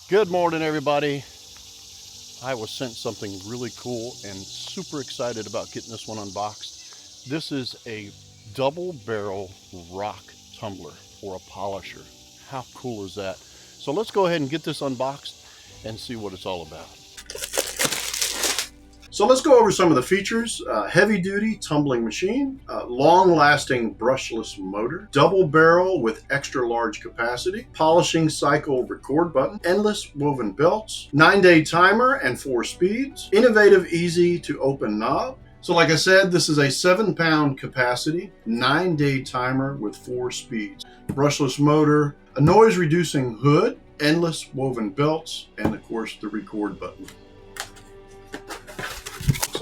Good morning, everybody. I was sent something really cool and super excited about getting this one unboxed. This is a double barrel rock tumbler or a polisher. How cool is that? So let's go ahead and get this unboxed and see what it's all about. So let's go over some of the features. Heavy duty tumbling machine, long lasting brushless motor, double barrel with extra large capacity, polishing cycle record button, endless woven belts, 9-day timer and 4 speeds, innovative easy to open knob. So like I said, this is a 7-pound capacity, 9-day timer with 4 speeds, brushless motor, a noise reducing hood, endless woven belts, and of course the record button.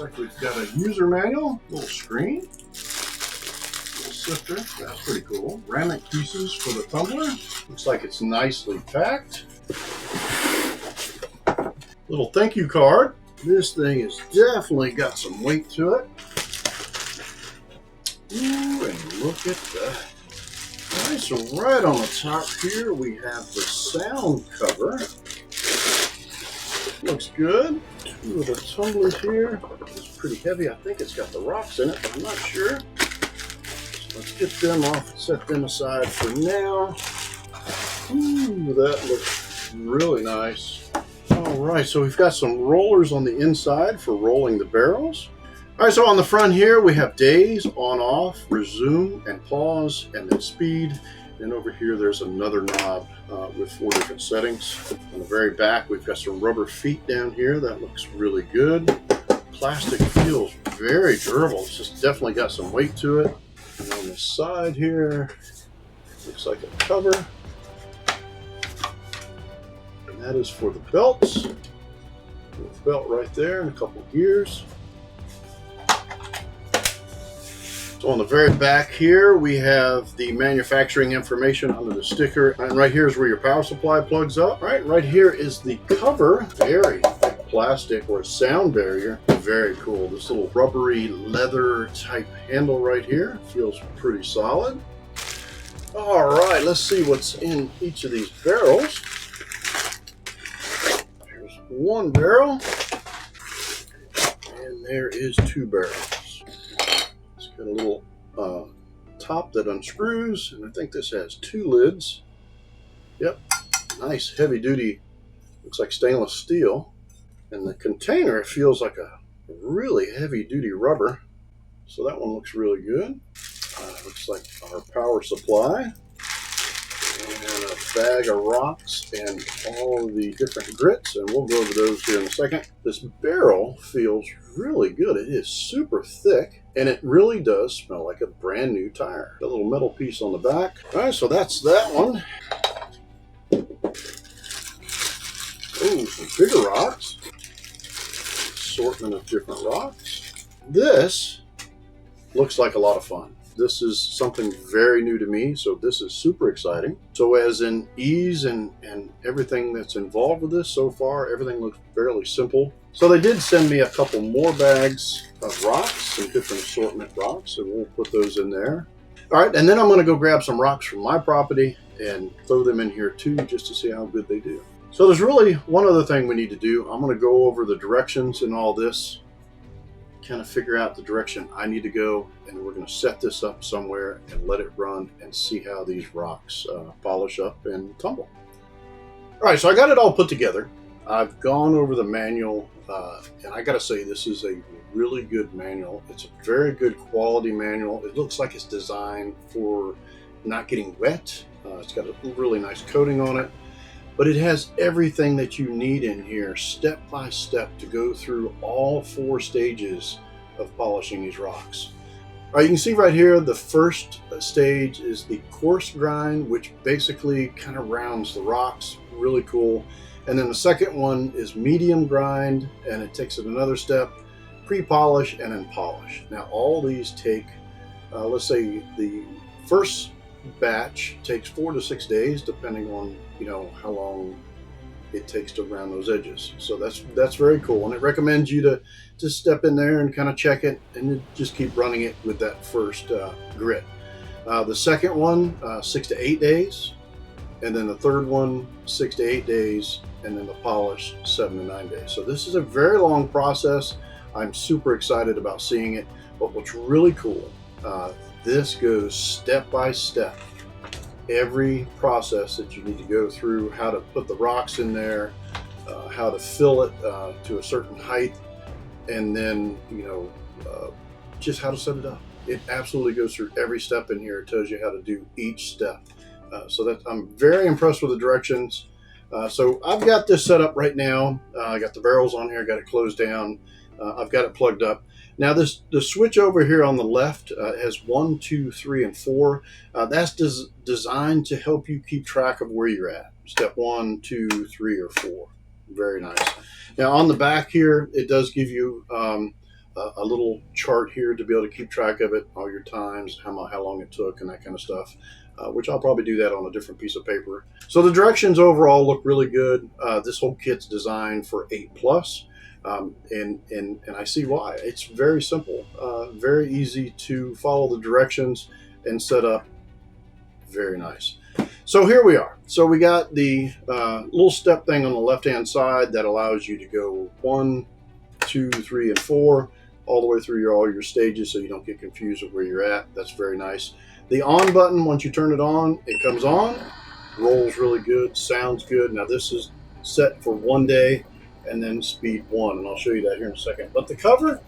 Looks like we've got a user manual, little screen, little sifter, that's pretty cool. Ceramic pieces for the tumbler, looks like it's nicely packed. Little thank you card. This thing has definitely got some weight to it. Ooh, and look at that. All right, so right on the top here we have the sound cover. Looks good. Two of the tumblers here. It's pretty heavy. I think it's got the rocks in it, but I'm not sure. So let's get them off and set them aside for now. Ooh, that looks really nice. All right, so we've got some rollers on the inside for rolling the barrels. All right, so on the front here we have days, on, off, resume, and pause, and then speed. And over here there's another knob with 4 different settings. On the very back we've got some rubber feet down here. That looks really good. Plastic feels very durable. It's just definitely got some weight to it. And on the side here, looks like a cover. And that is for the belts. Little belt right there and a couple gears. So on the very back here, we have the manufacturing information under the sticker. And right here is where your power supply plugs up. Right here is the cover. Very thick plastic or sound barrier. Very cool. This little rubbery leather type handle right here feels pretty solid. All right, let's see what's in each of these barrels. Here's one barrel. And there is 2 barrels. Got a little top that unscrews, and I think this has 2 lids. Yep, nice heavy duty, looks like stainless steel. And the container feels like a really heavy duty rubber. So that one looks really good. Looks like our power supply. And a bag of rocks and all the different grits, and we'll go over those here in a second. This barrel feels really good. It is super thick, and it really does smell like a brand new tire. A little metal piece on the back. All right, so that's that one. Oh, some bigger rocks. Assortment of different rocks. This looks like a lot of fun. This is something very new to me, so this is super exciting. So as in ease and everything that's involved with this so far, everything looks fairly simple. So they did send me a couple more bags of rocks, some different assortment rocks, and we'll put those in there. All right, and then I'm gonna go grab some rocks from my property and throw them in here too, just to see how good they do. So there's really one other thing we need to do. I'm gonna go over the directions and all this, kind of figure out the direction I need to go, and we're going to set this up somewhere and let it run and see how these rocks polish up and tumble. All right, so I got it all put together. I've gone over the manual, and I got to say this is a really good manual. It's a very good quality manual. It looks like it's designed for not getting wet. It's got a really nice coating on it, but it has everything that you need in here, step by step, to go through all 4 stages of polishing these rocks. All right, you can see right here, the first stage is the coarse grind, which basically kind of rounds the rocks, really cool. And then the second one is medium grind, and it takes it another step, pre-polish and then polish. Now all these take, let's say the first batch takes 4 to 6 days, depending on how long it takes to round those edges. So that's very cool, and it recommends you to just step in there and kind of check it and just keep running it with that first grit. The second one, 6 to 8 days, and then the third one 6 to 8 days, and then the polish 7 to 9 days. So this is a very long process. I'm super excited about seeing it. But what's really cool, this goes step by step. Every process that you need to go through, how to put the rocks in there, how to fill it to a certain height, and then just how to set it up. It absolutely goes through every step in here. It tells you how to do each step. So that I'm very impressed with the directions. So I've got this set up right now. I got the barrels on here, got it closed down. I've got it plugged up. Now the switch over here on the left has 1, 2, 3, and 4. That's designed to help you keep track of where you're at. Step 1, 2, 3, or 4. Very nice. Now on the back here, it does give you a little chart here to be able to keep track of it, all your times, how long it took, and that kind of stuff. Which I'll probably do that on a different piece of paper. So the directions overall look really good. This whole kit's designed for 8+. And I see why. It's very simple, very easy to follow the directions and set up. Very nice. So here we are. So we got the little step thing on the left-hand side that allows you to go 1, 2, 3, and 4 all the way through all your stages, so you don't get confused with where you're at. That's very nice. The on button, once you turn it on, it comes on, rolls really good, sounds good. Now this is set for 1 day, and then speed 1, and I'll show you that here in a second. But the cover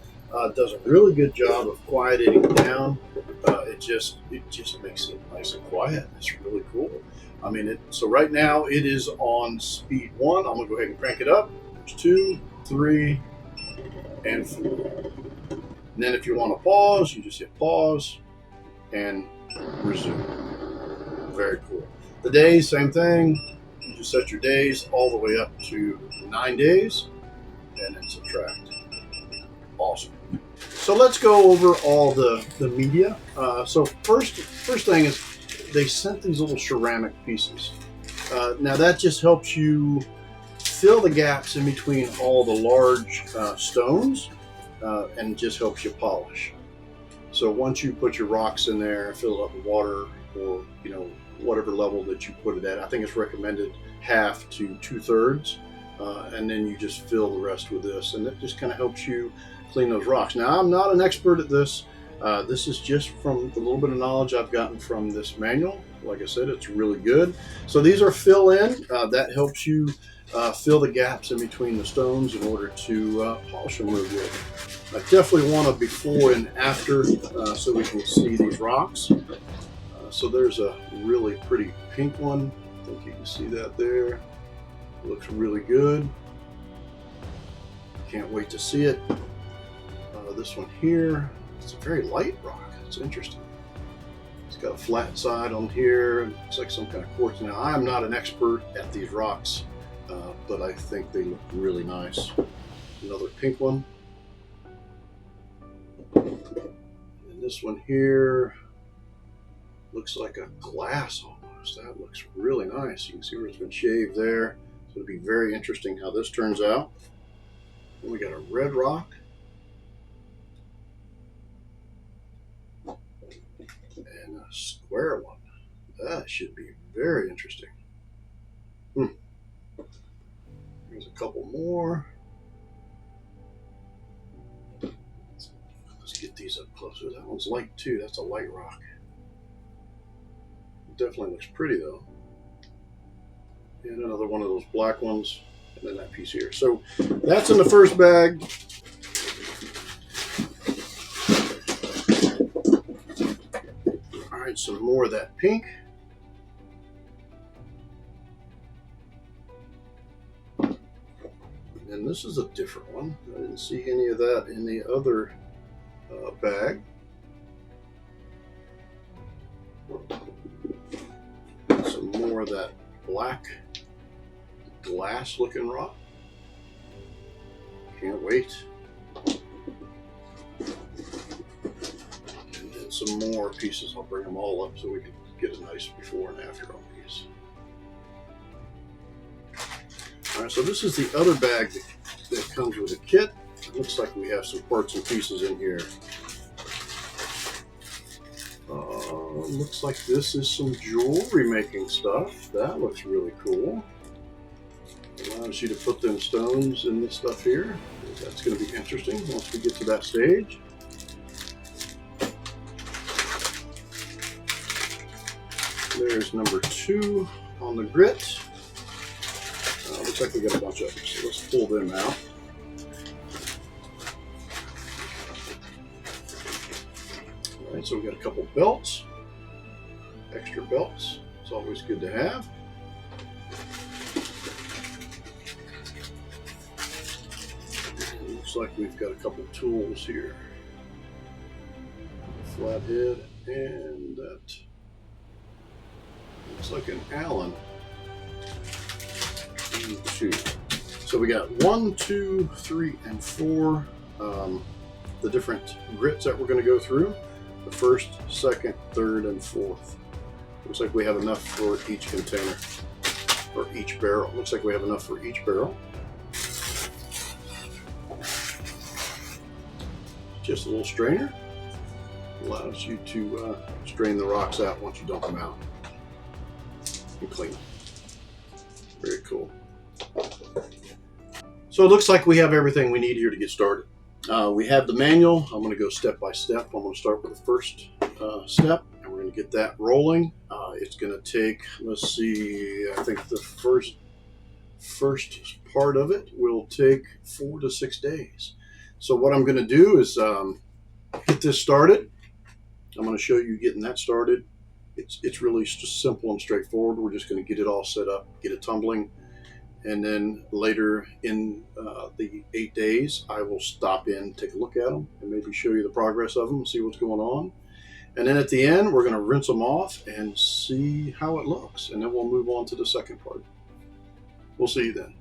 does a really good job of quieting it down. It just makes it nice and quiet. It's really cool. I mean, so right now it is on speed 1. I'm gonna go ahead and crank it up. There's 2, 3, and 4. And then if you want to pause, you just hit pause and resume. Very cool. The days, same thing. You just set your days all the way up to 9 days and then subtract. Awesome. So let's go over all the media. So first thing is they sent these little ceramic pieces. Now that just helps you fill the gaps in between all the large stones and just helps you polish. So once you put your rocks in there, fill it up with water, or whatever level that you put it at. I think it's recommended 1/2 to 2/3, and then you just fill the rest with this, and it just kind of helps you clean those rocks. Now I'm not an expert at this. This is just from the little bit of knowledge I've gotten from this manual. Like I said, it's really good. So these are fill in. That helps you fill the gaps in between the stones in order to polish them real good. I definitely want a before and after so we can see these rocks. So there's a really pretty pink one. I think you can see that there. It looks really good. Can't wait to see it. This one here, it's a very light rock. It's interesting. It's got a flat side on here. It looks like some kind of quartz. Now, I'm not an expert at these rocks, but I think they look really nice. Another pink one. And this one here looks like a glass almost. That looks really nice. You can see where it's been shaved there. So it'll be very interesting how this turns out. Then we got a red rock. And a square one. That should be very interesting. There's a couple more. Let's get these up closer. That one's light too. That's a light rock. It definitely looks pretty though. And another one of those black ones. And then that piece here. So that's in the first bag. All right, some more of that pink. And this is a different one. I didn't see any of that in the other bag. Some more of that black glass looking rock. Can't wait. And then some more pieces. I'll bring them all up so we can get a nice before and after on these. All right, so this is the other bag that comes with a kit. It looks like we have some parts and pieces in here. Oh, it looks like this is some jewelry making stuff. That looks really cool. Allows you to put them stones in this stuff here. That's going to be interesting once we get to that stage. There's number 2 on the grit. Looks like we got a bunch of them, so let's pull them out. All right, so we got a couple belts, extra belts. It's always good to have. Looks like we've got a couple tools here. Flathead and that looks like an Allen. 2. So we got 1, 2, 3, and 4. The different grits that we're going to go through. The first, second, third, and fourth. Looks like we have enough for each container, or each barrel. Looks like we have enough for each barrel. Just a little strainer. Allows you to strain the rocks out once you dump them out and clean them. Very cool. So it looks like we have everything we need here to get started. We have the manual. I'm going to go step by step. I'm going to start with the first step, and we're going to get that rolling. It's going to take, let's see, I think the first part of it will take 4 to 6 days. So what I'm going to do is get this started. I'm going to show you getting that started. It's really just simple and straightforward. We're just going to get it all set up, get it tumbling. And then later in the 8 days, I will stop in, take a look at them, and maybe show you the progress of them and see what's going on. And then at the end, we're going to rinse them off and see how it looks. And then we'll move on to the second part. We'll see you then.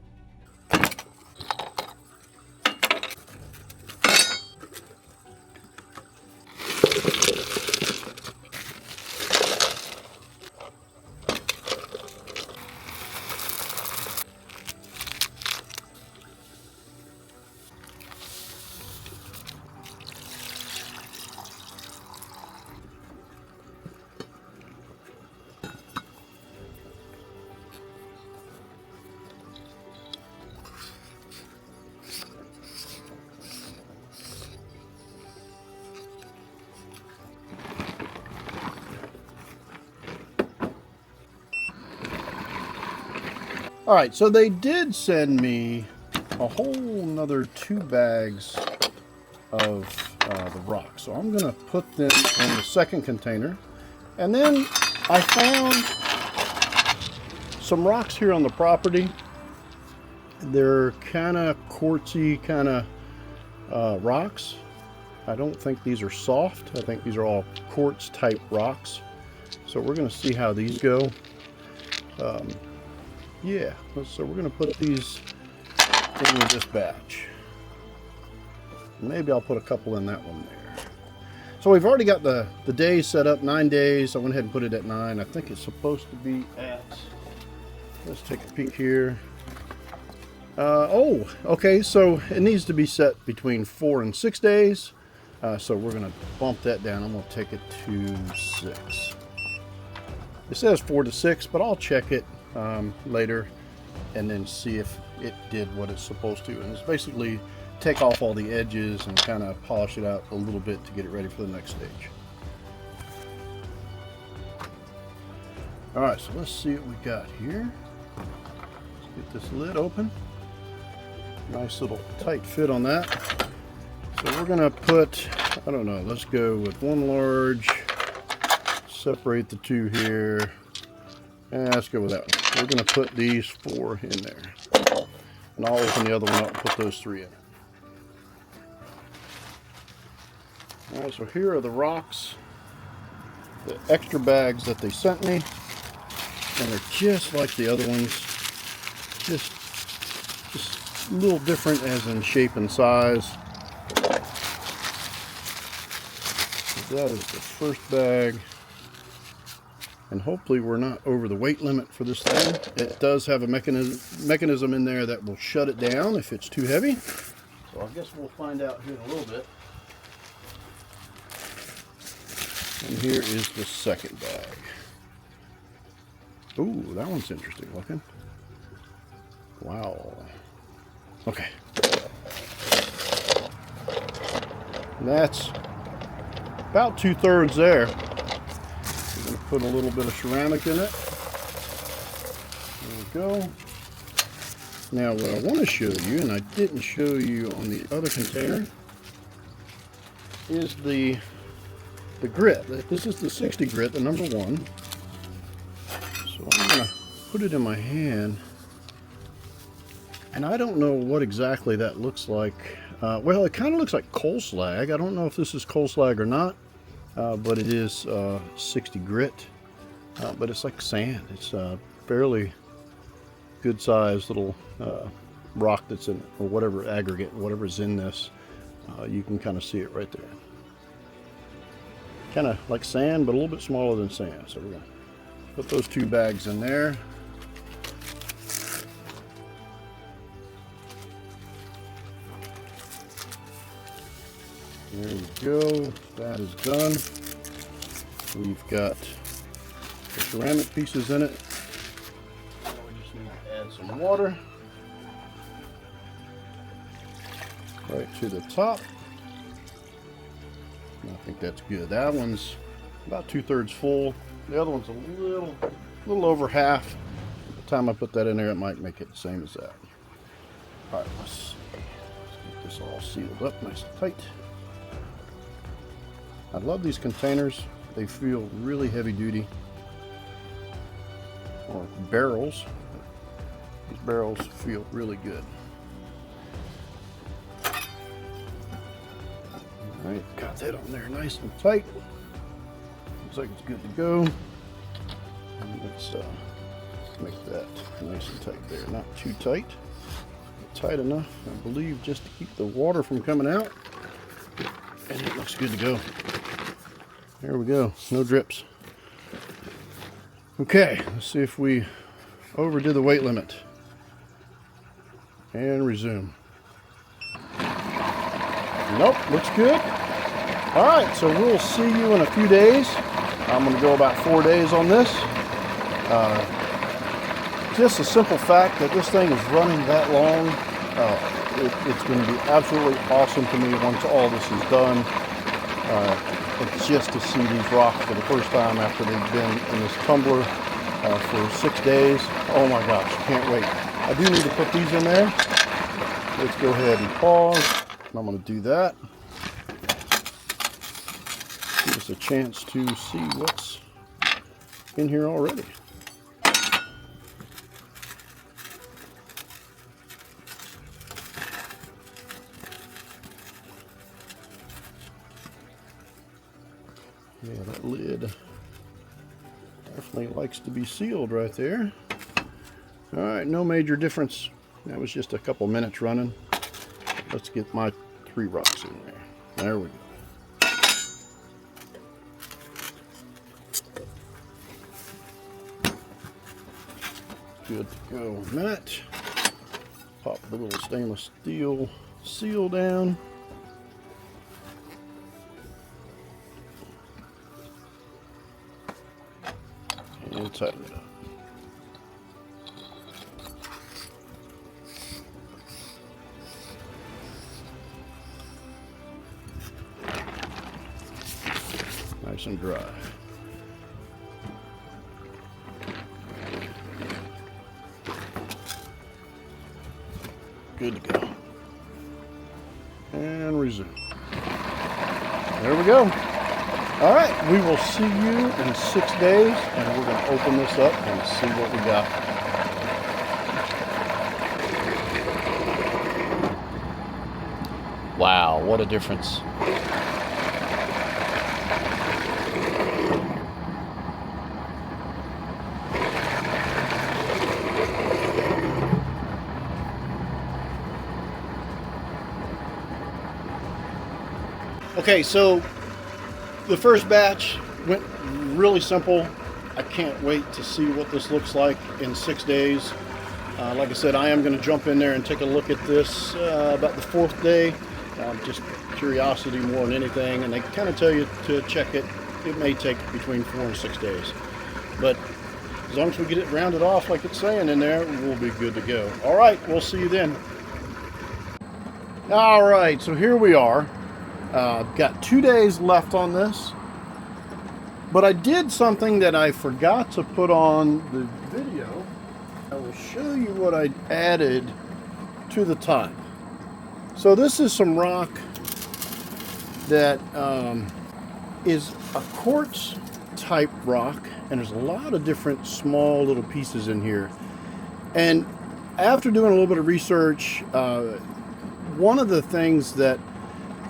All right, so they did send me a whole nother 2 bags of the rocks. So I'm gonna put them in the second container. And then I found some rocks here on the property. They're kind of quartzy kind of rocks. I don't think these are soft. I think these are all quartz type rocks. So we're gonna see how these go. Yeah, so we're going to put these in this batch. Maybe I'll put a couple in that one there. So we've already got the days set up, 9 days. I went ahead and put it at 9. I think it's supposed to be at, let's take a peek here. Oh, okay, so it needs to be set between 4 and 6 days. So we're going to bump that down. I'm going to take it to 6. It says 4 to 6, but I'll check it later and then see if it did what it's supposed to. And it's basically take off all the edges and kind of polish it out a little bit to get it ready for the next stage. All right, so let's see what we got here. Let's get this lid open. Nice little tight fit on that. So we're gonna put, I don't know, let's go with 1 large, separate the 2 here. Let's go with that one. We're going to put these 4 in there. And I'll open the other one up and put those 3 in. Alright, so here are the rocks. The extra bags that they sent me. And they're just like the other ones. Just a little different as in shape and size. So that is the first bag. And hopefully we're not over the weight limit for this thing. It does have a mechanism in there that will shut it down if it's too heavy. So I guess we'll find out here in a little bit. And here is the second bag. Ooh, that one's interesting looking. Wow. Okay. That's about 2/3 there. We're going to put a little bit of ceramic in it. There we go. Now what I want to show you, and I didn't show you on the other container, is the grit. This is the 60 grit, the number 1. So I'm going to put it in my hand. And I don't know what exactly that looks like. Well, it kind of looks like coal slag. I don't know if this is coal slag or not, but it is 60 grit. But it's like sand. It's a fairly good sized little rock that's in, or whatever aggregate, whatever's in this. You can kind of see it right there. Kind of like sand, but a little bit smaller than sand. So we're going to put those 2 bags in there. There we go. That is done. We've got the ceramic pieces in it. Now we just need to add some water right to the top. I think that's good. That one's about 2/3 full. The other one's a little over half. By the time I put that in there, it might make it the same as that. All right, let's get this all sealed up nice and tight. I love these containers. They feel really heavy duty. Or barrels. These barrels feel really good. Alright, got that on there nice and tight. Looks like it's good to go. And let's make that nice and tight there. Not too tight. Tight enough, I believe, just to keep the water from coming out. And it looks good to go. There we go. No drips. Okay, let's see if we overdid the weight limit. And resume. Nope, looks good. All right, so we'll see you in a few days. I'm going to go about 4 days on this. Just a simple fact that this thing is running that long, it's going to be absolutely awesome to me once all this is done. It's just to see these rocks for the first time after they've been in this tumbler for 6 days. Oh my gosh, can't wait. I do need to put these in there. Let's go ahead and pause. I'm going to do that. Give us a chance to see what's in here already. Yeah, that lid definitely likes to be sealed right there. All right, no major difference. That was just a couple minutes running. Let's get my 3 rocks in there. There we go. Good to go on that. Pop the little stainless steel seal down. And tighten it up. Nice and dry. Good to go. And resume. There we go. All right, we will see you in 6 days, and we're going to open this up and see what we got. Wow, what a difference. Okay, so the first batch went really simple. I can't wait to see what this looks like in 6 days. Like I said, I am going to jump in there and take a look at this about the 4th day. Just curiosity more than anything. And they kind of tell you to check it it may take between 4 and 6 days. But as long as we get it rounded off like it's saying in there, we'll be good to go. All right, we'll see you then. All right, so here we are. I've got 2 days left on this. But I did something that I forgot to put on the video. I will show you what I added to the top. So this is some rock that is a quartz type rock, and there's a lot of different small little pieces in here. And after doing a little bit of research, one of the things that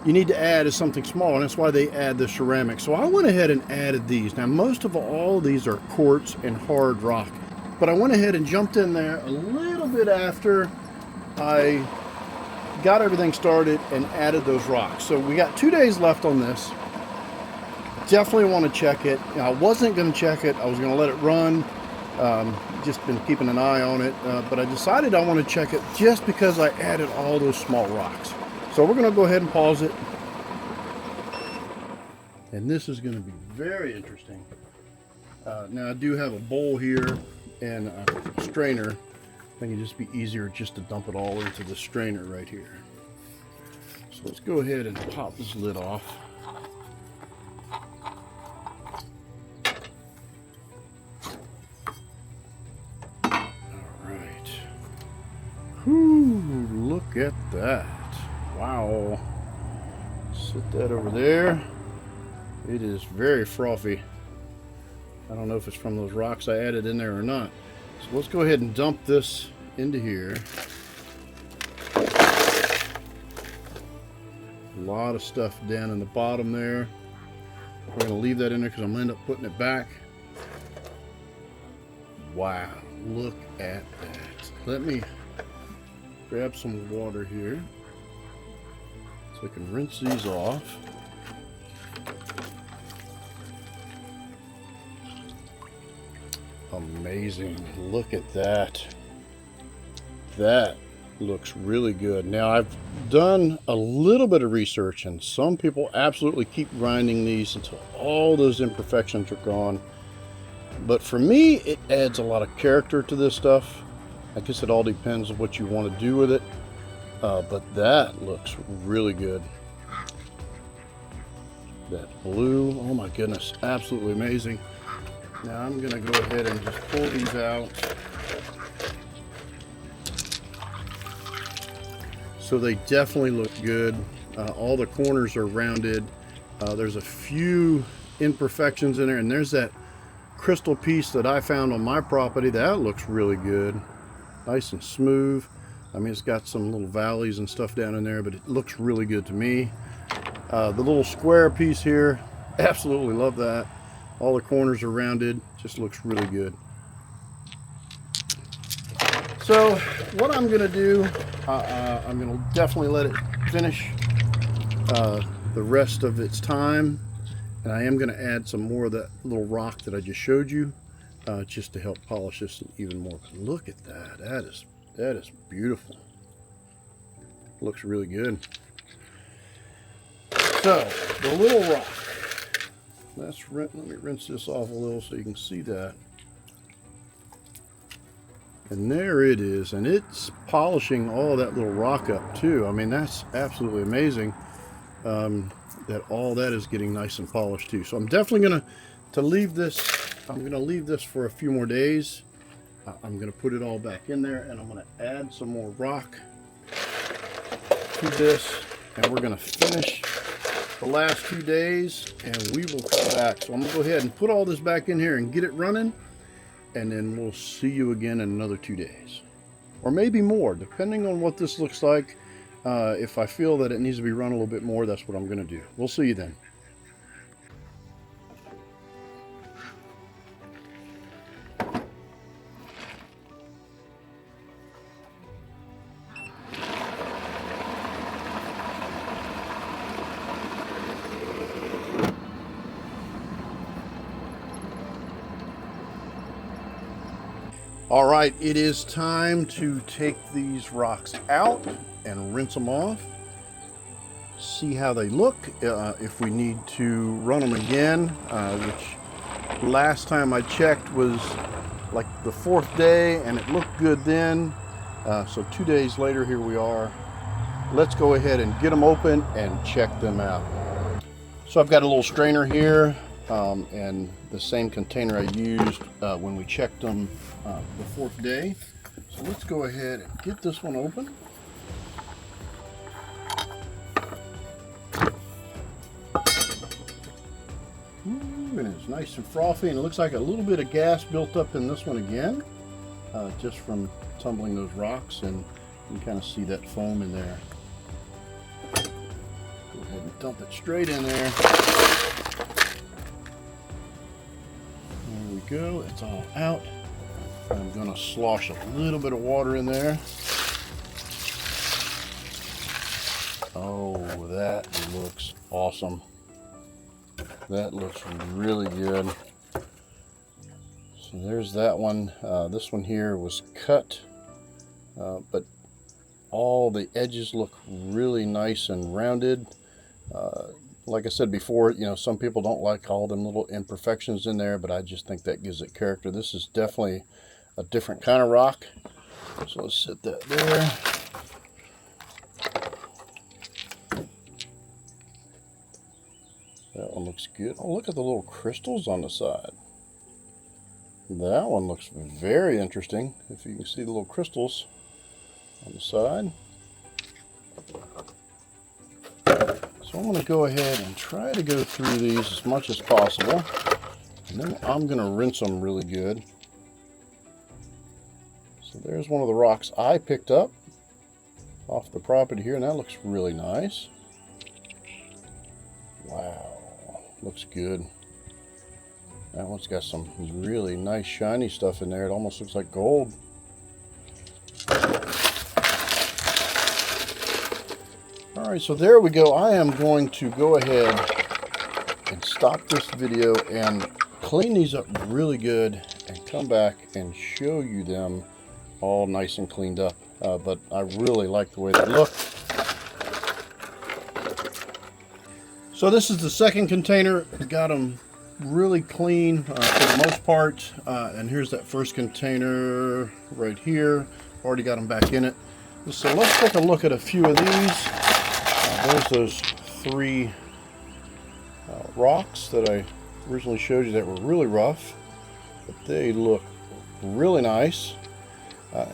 you need to add is something small, and that's why they add the ceramic. So I went ahead and added these. Now most of all these are quartz and hard rock, but I went ahead and jumped in there a little bit after I got everything started and added those rocks. So we got 2 days left on this. Definitely want to check it. Now, I wasn't going to check it. I was going to let it run. Just been keeping an eye on it, but I decided I want to check it just because I added all those small rocks. So we're going to go ahead and pause it. And this is going to be very interesting. Now I do have a bowl here and a strainer. I think it'd just be easier just to dump it all into the strainer right here. So let's go ahead and pop this lid off. Alright. Whew, look at that. Wow. Set that over there. It is very frothy. I don't know if it's from those rocks I added in there or not. So let's go ahead and dump this into here. A lot of stuff down in the bottom there. We're going to leave that in there because I'm going to end up putting it back. Wow, look at that. Let me grab some water here so I can rinse these off. Amazing. Look at that. That looks really good. Now I've done a little bit of research, and some people absolutely keep grinding these until all those imperfections are gone. But for me, it adds a lot of character to this stuff. I guess it all depends on what you want to do with it. But that looks really good. That blue, oh my goodness, absolutely amazing. Now I'm going to go ahead and just pull these out. So they definitely look good. All the corners are rounded. There's a few imperfections in there, and there's that crystal piece that I found on my property. That looks really good. Nice and smooth. I mean, it's got some little valleys and stuff down in there, but it looks really good to me. The little square piece here, absolutely love that. All the corners are rounded, just looks really good. So what I'm gonna do, I'm gonna definitely let it finish the rest of its time. And I am gonna add some more of that little rock that I just showed you, just to help polish this even more. Look at that, that is beautiful. Looks really good. So the little rock. Let me rinse this off a little so you can see that. And there it is, and it's polishing all that little rock up too. I mean, that's absolutely amazing that all that is getting nice and polished too. So I'm definitely going to leave this. I'm going to leave this for a few more days. I'm going to put it all back in there, and I'm going to add some more rock to this, and we're going to finish the last 2 days, and we will come back. So I'm gonna go ahead and put all this back in here and get it running, and then we'll see you again in another 2 days, or maybe more, depending on what this looks like. If I feel that it needs to be run a little bit more, that's what I'm gonna do. We'll see you then. All right, it is time to take these rocks out and rinse them off. see how they look, if we need to run them again, which last time I checked was like the 4th day and it looked good then. So 2 days later, here we are. Let's go ahead and get them open and check them out. So I've got a little strainer here, and the same container I used when we checked them the 4th day. So let's go ahead and get this one open. Ooh, and it's nice and frothy, and it looks like a little bit of gas built up in this one again, just from tumbling those rocks, and you can kind of see that foam in there. Go ahead and dump it straight in there. There we go, it's all out. I'm going to slosh a little bit of water in there. Oh, that looks awesome. That looks really good. So there's that one. This one here was cut, but all the edges look really nice and rounded. Like I said before, you know, some people don't like all them little imperfections in there, but I just think that gives it character. This is definitely a different kind of rock. So let's set that there. That one looks good. Oh, look at the little crystals on the side. That one looks very interesting. If you can see the little crystals on the side. So I'm going to go ahead and try to go through these as much as possible. And then I'm going to rinse them really good. So there's one of the rocks I picked up off the property here, and that looks really nice. Wow. Looks good. That one's got some really nice shiny stuff in there. It almost looks like gold. Alright, so there we go. I am going to go ahead and stop this video and clean these up really good and come back and show you them all nice and cleaned up. But I really like the way they look. So this is the second container. Got them really clean for the most part. And here's that first container right here. Already got them back in it. So let's take a look at a few of these. There's those 3 rocks that I originally showed you that were really rough. But they look really nice.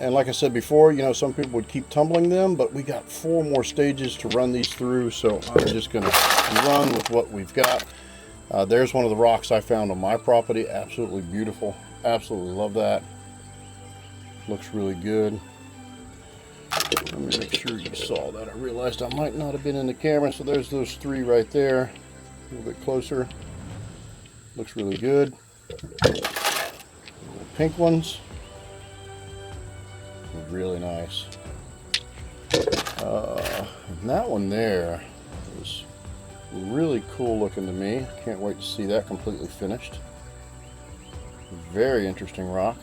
And like I said before, you know, some people would keep tumbling them, but we got 4 more stages to run these through, so I'm just going to run with what we've got. There's one of the rocks I found on my property. Absolutely beautiful. Absolutely love that. Looks really good. Let me make sure you saw that. I realized I might not have been in the camera, so there's those 3 right there. A little bit closer. Looks really good. Little pink ones. Really nice. And that one there was really cool looking to me. Can't wait to see that completely finished. Very interesting rock.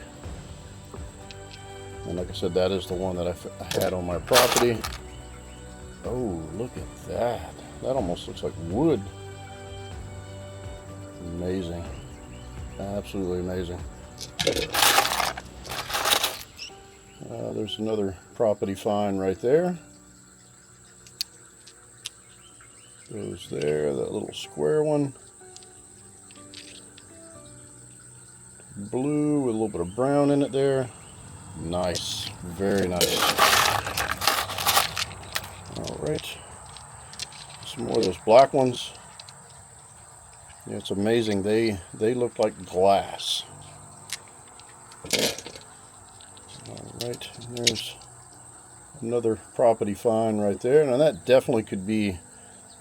And like I said, that is the one that I had on my property. Oh, look at that. That almost looks like wood. Amazing. Absolutely amazing. There's another property find right there. Goes there, that little square one. Blue with a little bit of brown in it there. Nice, very nice. All right, some more of those black ones. Yeah, it's amazing. They look like glass. All right, and there's another property find right there. Now that definitely could be,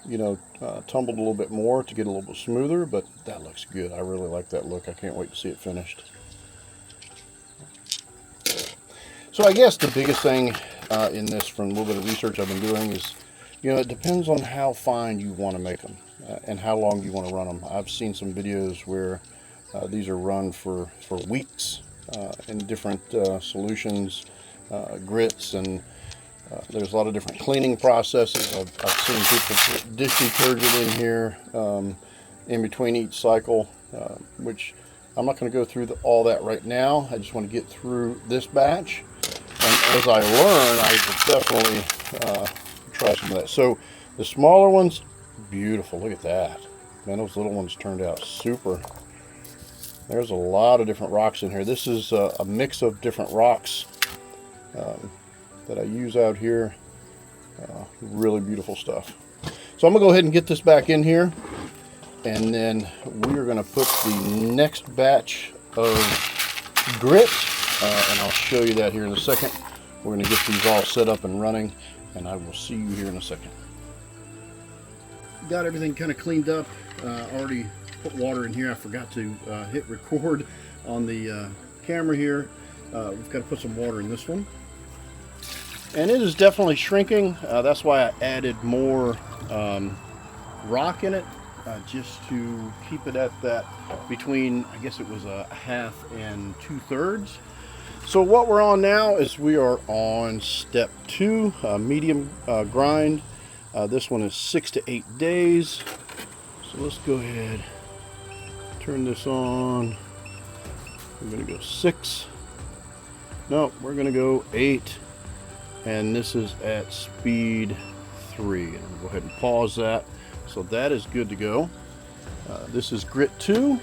you know, tumbled a little bit more to get a little bit smoother, but that looks good. I really like that look. I can't wait to see it finished. So I guess the biggest thing in this, from a little bit of research I've been doing, is, you know, it depends on how fine you want to make them and how long you want to run them. I've seen some videos where these are run for weeks in different solutions, grits, and There's a lot of different cleaning processes. I've seen people put dish detergent in here in between each cycle, which I'm not going to go through all that right now. I just want to get through this batch. And as I learn, I will definitely try some of that. So the smaller ones, beautiful. Look at that. Man, those little ones turned out super. There's a lot of different rocks in here. This is a mix of different rocks that I use out here. Really beautiful stuff. So I'm gonna go ahead and get this back in here, and then we're gonna put the next batch of grit, and I'll show you that here in a second. We're gonna get these all set up and running, and I will see you here in a second. Got everything kind of cleaned up. Already put water in here. I forgot to hit record on the camera here. We've got to put some water in this one. And it is definitely shrinking. That's why I added more rock in it, just to keep it at that between, I guess it was a 1/2 and 2/3. So what we're on now is we are on step 2, medium grind. This one is 6 to 8 days. So let's go ahead, turn this on. We're going to go 6. No, we're going to go 8. And this is at speed 3. And we'll go ahead and pause that. So that is good to go. This is grit 2.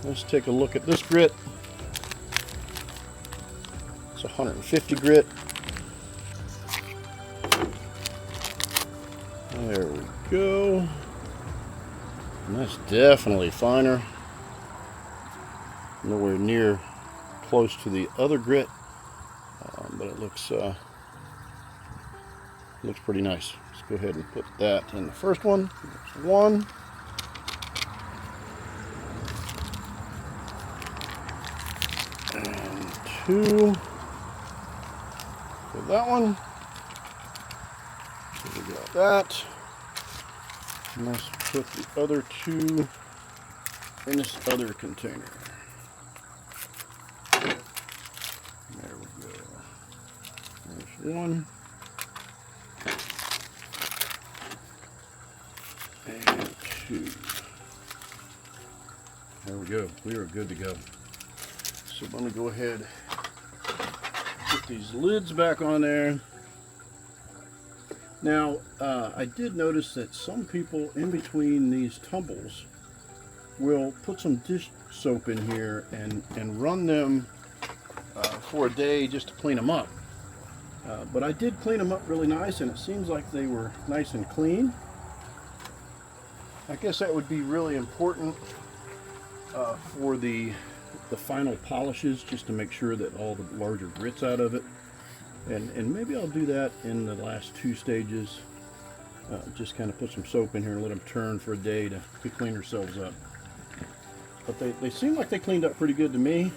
Let's take a look at this grit. It's 150 grit. There we go. And that's definitely finer. Nowhere near close to the other grit, but it looks pretty nice. Let's go ahead and put that in the first one. There's 1. And 2. For that one. So we got that. And let's put the other 2 in this other container. There we go. There's 1. And 2. There we go. We are good to go. So let me go ahead, put these lids back on there. Now, I did notice that some people in between these tumbles will put some dish soap in here and run them for a day just to clean them up. But I did clean them up really nice, and it seems like they were nice and clean. I guess that would be really important for the final polishes, just to make sure that all the larger grit's out of it. And maybe I'll do that in the last 2 stages. Just kind of put some soap in here and let them turn for a day to clean themselves up. But they seem like they cleaned up pretty good to me.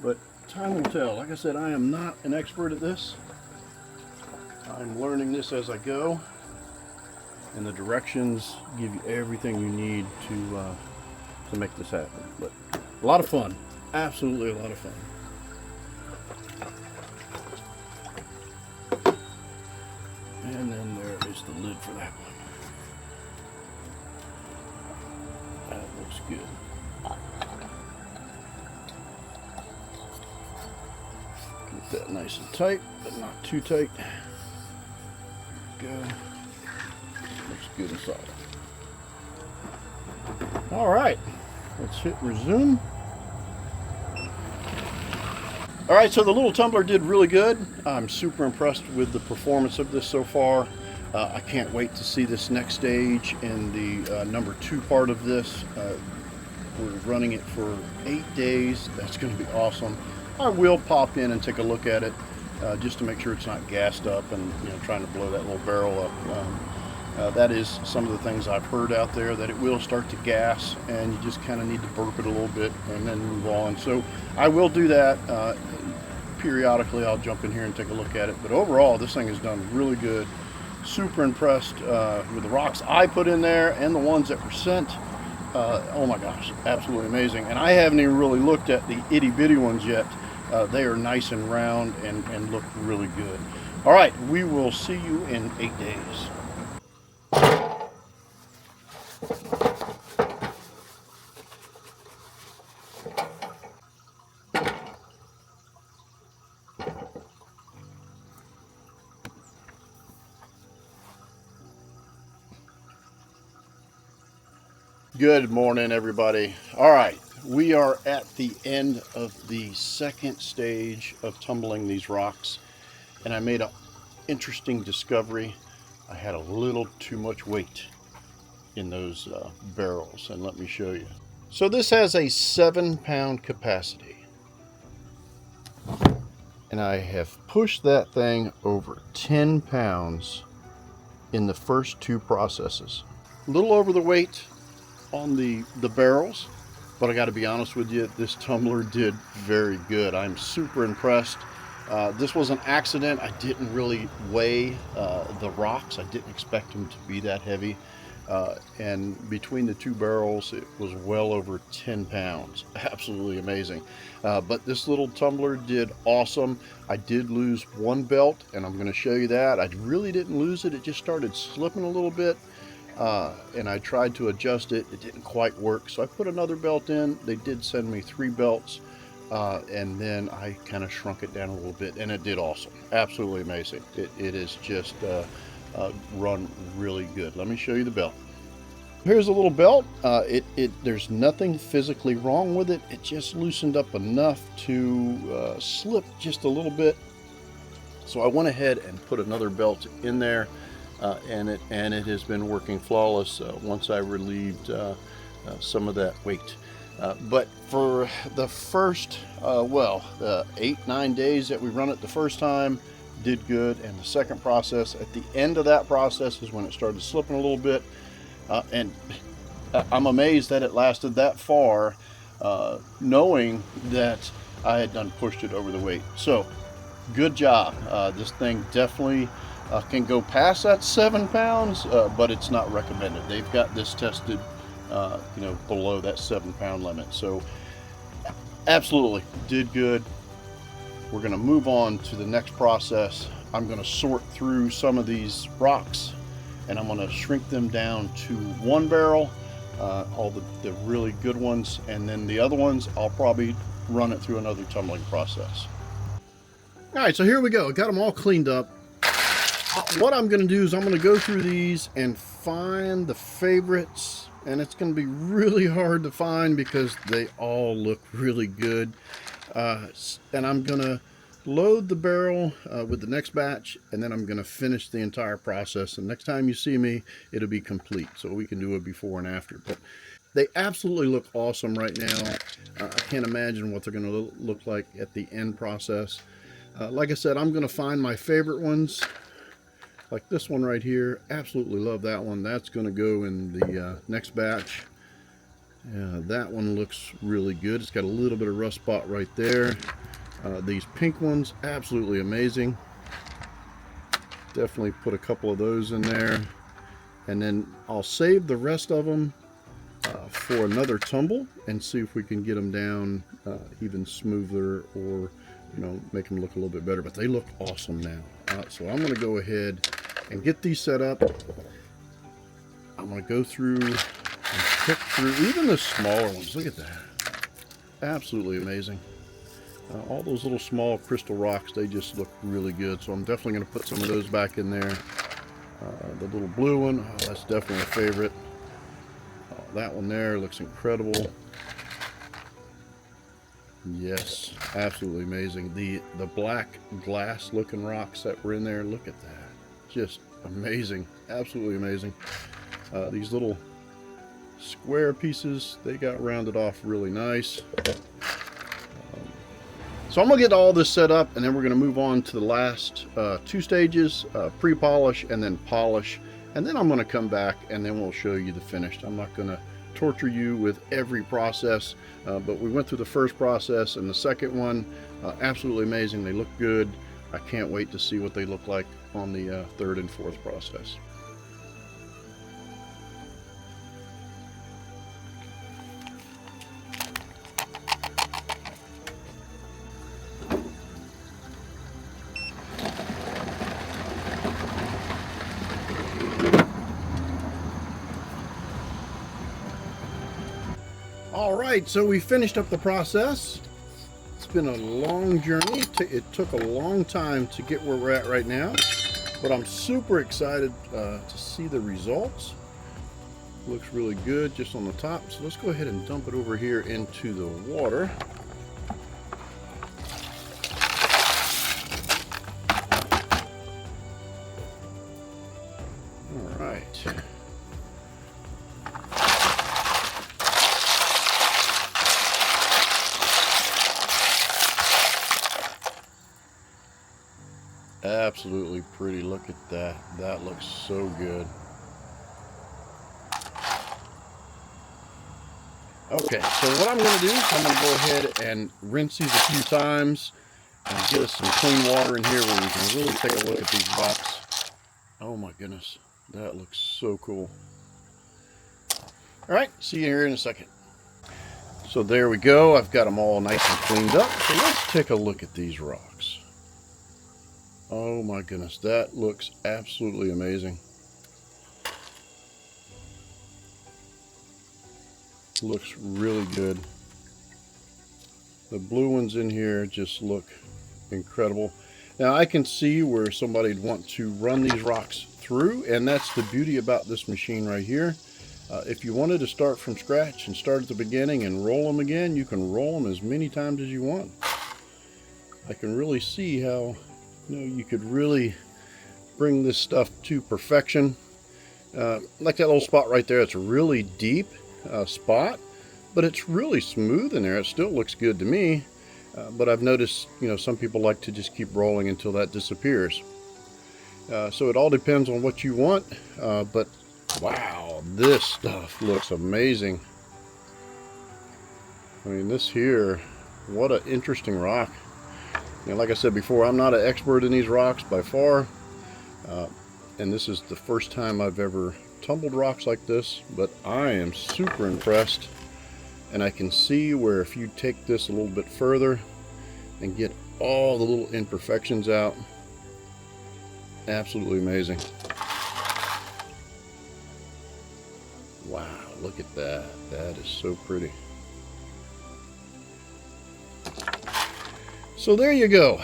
But time will tell. Like I said, I am not an expert at this. I'm learning this as I go. And the directions give you everything you need to make this happen. But a lot of fun. Absolutely a lot of fun. And then there is the lid for that one. That looks good. Get that nice and tight, but not too tight. There we go. Looks good and solid. All right, let's hit resume. All right, so the little tumbler did really good. I'm super impressed with the performance of this so far. I can't wait to see this next stage in the number 2 part of this. We're running it for 8 days. That's going to be awesome. I will pop in and take a look at it just to make sure it's not gassed up and trying to blow that little barrel up. That is some of the things I've heard out there, that it will start to gas and you just kind of need to burp it a little bit and then move on. So I will do that. Periodically I'll jump in here and take a look at it, but overall this thing has done really good. Super impressed with the rocks I put in there and the ones that were sent. Oh my gosh, absolutely amazing. And I haven't even really looked at the itty bitty ones yet. They are nice and round and look really good. All right, we will see you in 8 days. Good morning, everybody. All right, we are at the end of the second stage of tumbling these rocks, and I made an interesting discovery. I had a little too much weight in those barrels, and let me show you. So this has a 7-pound capacity, and I have pushed that thing over 10 pounds in the first 2 processes. A little over the weight on the barrels, but I got to be honest with you, this tumbler did very good. I'm super impressed. This was an accident. I didn't really weigh the rocks. I didn't expect them to be that heavy. And between the 2 barrels, it was well over 10 pounds. Absolutely amazing. But this little tumbler did awesome. I did lose 1 belt, and I'm going to show you that. I really didn't lose it. It just started slipping a little bit. And I tried to adjust it. It didn't quite work, so I put another belt in. They did send me 3 belts, and then I kind of shrunk it down a little bit, and it did awesome. Absolutely amazing. It is just run really good. Let me show you the belt. Here's a little belt. There's nothing physically wrong with it. It just loosened up enough to slip just a little bit. So I went ahead and put another belt in there. And it has been working flawless once I relieved some of that weight. But for the first 8-9 days that we run it the first time, did good. And the second process, at the end of that process, is when it started slipping a little bit. And I'm amazed that it lasted that far, knowing that I had done pushed it over the weight. So good job. This thing definitely can go past that 7 pounds, but it's not recommended. They've got this tested, below that 7-pound limit. So absolutely did good. We're going to move on to the next process. I'm going to sort through some of these rocks, and I'm going to shrink them down to 1 barrel, all the really good ones, and then the other ones I'll probably run it through another tumbling process. All right, so here we go. I got them all cleaned up. What I'm going to do is I'm going to go through these and find the favorites, and it's going to be really hard to find because they all look really good. And I'm going to load the barrel with the next batch, and then I'm going to finish the entire process. And next time you see me, it'll be complete, so we can do a before and after. But they absolutely look awesome right now. I can't imagine what they're going to look like at the end process. Like I said, I'm going to find my favorite ones. Like this one right here, absolutely love that one. That's going to go in the next batch. That one looks really good. It's got a little bit of rust spot right there. These pink ones, absolutely amazing. Definitely put a couple of those in there. And then I'll save the rest of them for another tumble and see if we can get them down even smoother, or make them look a little bit better. But they look awesome now. So I'm going to go ahead and get these set up. I'm going to go through and pick through even the smaller ones. Look at that. Absolutely amazing. All those little small crystal rocks, they just look really good. So I'm definitely going to put some of those back in there. The little blue one, that's definitely a favorite. That one there looks incredible. Yes, absolutely amazing. The black glass looking rocks that were in there, look at that. Just amazing, absolutely amazing. These little square pieces, they got rounded off really nice. So I'm gonna get all this set up, and then we're gonna move on to the last 2 stages, pre-polish and then polish. And then I'm gonna come back and then we'll show you the finished. I'm not gonna torture you with every process, but we went through the first process and the second one. Absolutely amazing. They look good. I can't wait to see what they look like on the third and fourth process. All right, so we finished up the process. It's been a long journey. It took a long time to get where we're at right now, but I'm super excited to see the results. Looks really good just on the top. So let's go ahead and dump it over here into the water. All right. Absolutely pretty. Look at that. That looks so good. Okay, so what I'm going to do, I'm going to go ahead and rinse these a few times and get us some clean water in here where we can really take a look at these rocks. Oh my goodness, that looks so cool. All right, see you here in a second. So there we go. I've got them all nice and cleaned up. So let's take a look at these rocks. Oh my goodness, that looks absolutely amazing. Looks really good. The blue ones in here just look incredible. Now I can see where somebody'd want to run these rocks through, and that's the beauty about this machine right here. If you wanted to start from scratch and start at the beginning and roll them again, you can roll them as many times as you want. I can really see how you could really bring this stuff to perfection. Like that little spot right there, it's a really deep spot, but it's really smooth in there. It still looks good to me, but I've noticed some people like to just keep rolling until that disappears. So it all depends on what you want, but wow, this stuff looks amazing. I mean, this here, what an interesting rock. Like I said before, I'm not an expert in these rocks by far, and this is the first time I've ever tumbled rocks like this, but I am super impressed, and I can see where if you take this a little bit further and get all the little imperfections out, absolutely amazing. Wow, look at that. That is so pretty. So there you go.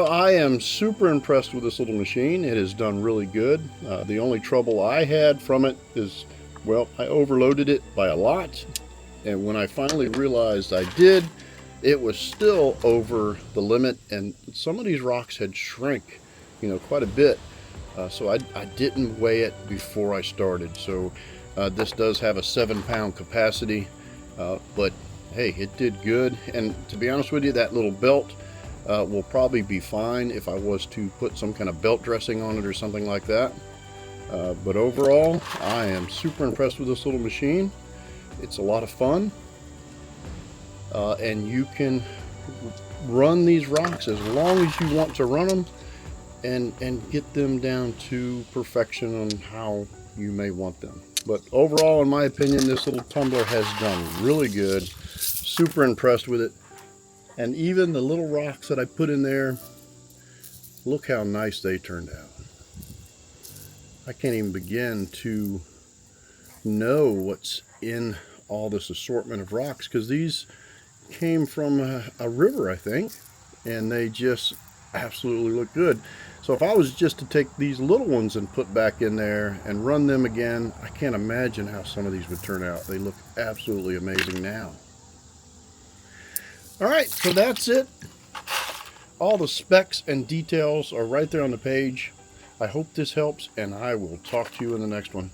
I am super impressed with this little machine. It has done really good. The only trouble I had from it is, well, I overloaded it by a lot. And when I finally realized I did, it was still over the limit. And some of these rocks had shrank, quite a bit. So I didn't weigh it before I started. So this does have a 7-pound capacity. But hey, it did good. And to be honest with you, that little belt will probably be fine if I was to put some kind of belt dressing on it or something like that. But overall, I am super impressed with this little machine. It's a lot of fun, and you can run these rocks as long as you want to run them and get them down to perfection on how you may want them. But overall, in my opinion, this little tumbler has done really good. Super impressed with it. And even the little rocks that I put in there, look how nice they turned out. I can't even begin to know what's in all this assortment of rocks, because these came from a river, I think, and they just absolutely look good. So if I was just to take these little ones and put back in there and run them again, I can't imagine how some of these would turn out. They look absolutely amazing now. All right, so that's it. All the specs and details are right there on the page. I hope this helps, and I will talk to you in the next one.